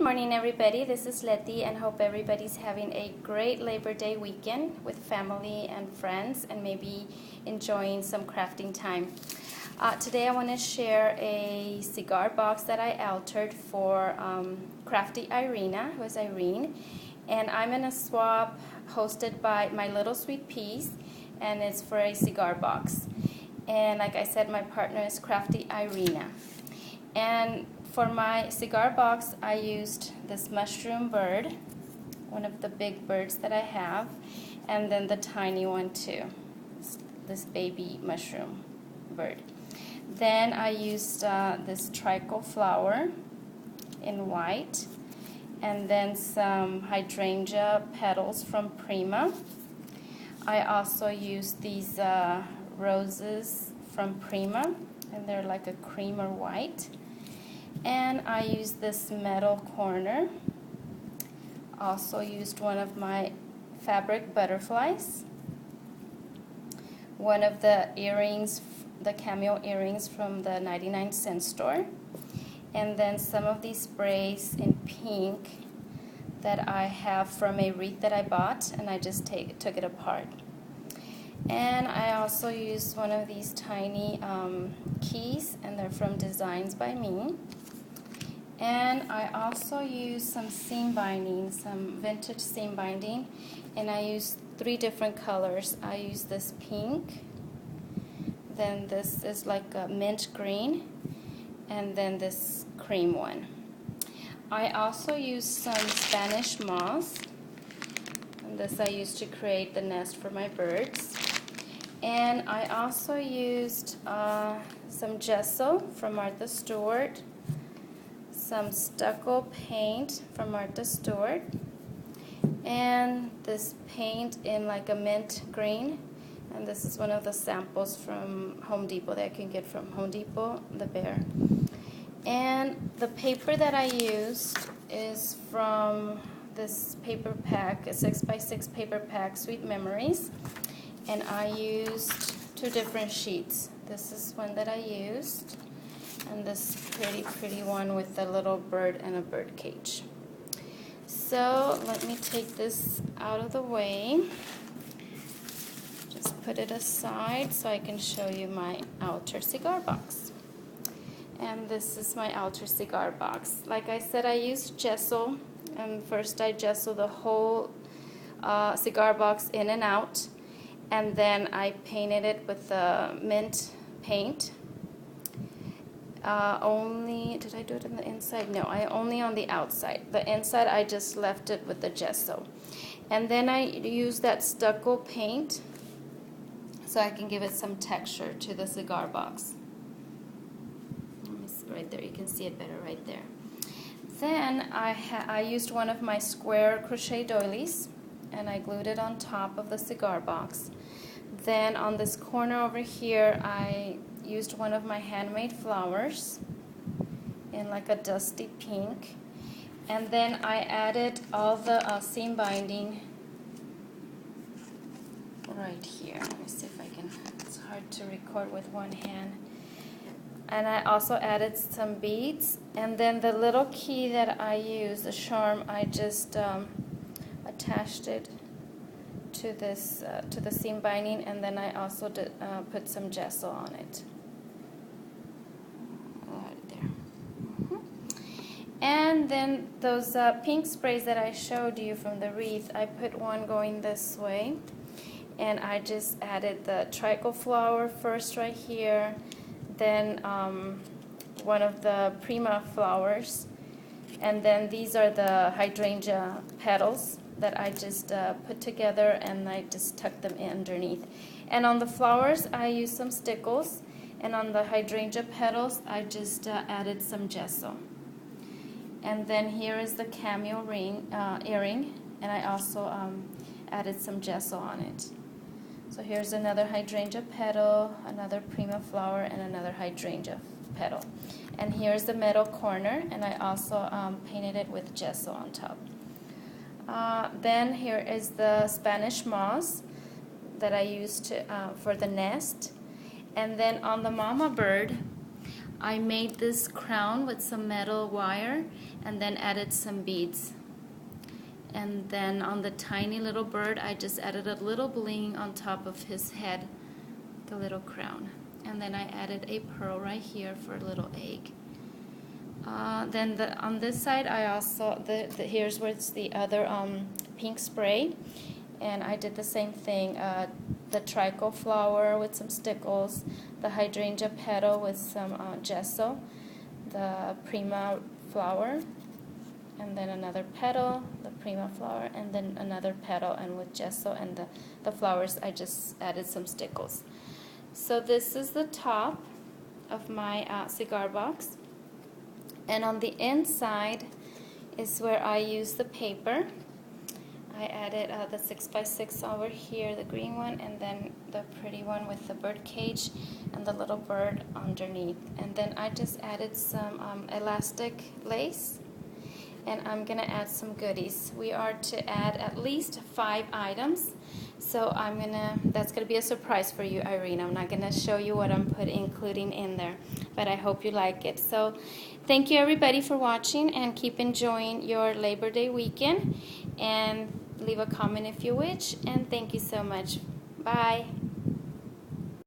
morning, everybody. This is Letty, and hope everybody's having a great Labor Day weekend with family and friends, and maybe enjoying some crafting time. Today I want to share a cigar box that I altered for Craftyirina, who is Irene, and I'm in a swap hosted by Mylittlesweetpeaz, and it's for a cigar box. And like I said, my partner is Craftyirina. And for my cigar box, I used this mushroom bird, one of the big birds that I have, and then the tiny one too, this baby mushroom bird. Then I used this treacle flower in white, and then some hydrangea petals from Prima. I also used these roses from Prima, and they're like a cream or white. And I used this metal corner. Also used one of my fabric butterflies, one of the earrings, the cameo earrings from the 99-cent store, and then some of these sprays in pink that I have from a wreath that I bought, and I just took it apart. And I also used one of these tiny keys, and they're from Designs by Me. And I also used some seam binding, some vintage seam binding, and I used 3 different colors. I used this pink, then this is like a mint green, and then this cream one. I also used some Spanish moss, and this I used to create the nest for my birds. And I also used some gesso from Martha Stewart, some stucco paint from Martha Stewart, and this paint in like a mint green, and this is one of the samples from Home Depot that I can get from Home Depot, the bear. And the paper that I used is from this paper pack, a 6x6 paper pack, Sweet Memories, and I used 2 different sheets. This is one that I used, and this pretty one with the little bird and a bird cage. So let me take this out of the way. Just put it aside so I can show you my outer cigar box. And this is my outer cigar box. Like I said, I used gesso, and first I gesso the whole cigar box in and out, and then I painted it with the mint paint. Did I do it on the inside? No, only on the outside. The inside I just left it with the gesso. And then I used that stucco paint so I can give it some texture to the cigar box. Right there, you can see it better right there. Then I used one of my square crochet doilies, and I glued it on top of the cigar box. Then on this corner over here, I used one of my handmade flowers in like a dusty pink, and then I added all the seam binding right here. Let me see if I can, it's hard to record with one hand. And I also added some beads, and then the little key that I used, the charm, I just attached it to this to the seam binding, and then I also put some gesso on it. Right there. And then those pink sprays that I showed you from the wreath, I put one going this way, and I just added the treacle flower first right here, then one of the Prima flowers, and then these are the hydrangea petals that I just put together, and I just tucked them in underneath. And on the flowers I used some stickles, and on the hydrangea petals I just added some gesso. And then here is the cameo earring, and I also added some gesso on it. So here's another hydrangea petal, another Prima flower, and another hydrangea petal. And here's the metal corner, and I also painted it with gesso on top. Then here is the Spanish moss that I used for the nest. And then on the mama bird, I made this crown with some metal wire and then added some beads. And then on the tiny little bird, I just added a little bling on top of his head, the little crown. And then I added a pearl right here for a little egg. Then on this side, I also, here's where it's the other pink spray. And I did the same thing, the trico flower with some stickles, the hydrangea petal with some gesso, the prima flower, and then another petal, the prima flower, and then another petal, and with gesso and the flowers I just added some stickles. So this is the top of my cigar box, and on the inside is where I use the paper. I added the 6x6 over here, the green one, and then the pretty one with the bird cage and the little bird underneath. And then I just added some elastic lace, and I'm gonna add some goodies. We are to add at least 5 items, so that's gonna be a surprise for you, Irene. I'm not gonna show you what I'm including in there, but I hope you like it. So thank you everybody for watching, and keep enjoying your Labor Day weekend, and leave a comment if you wish, and thank you so much. Bye.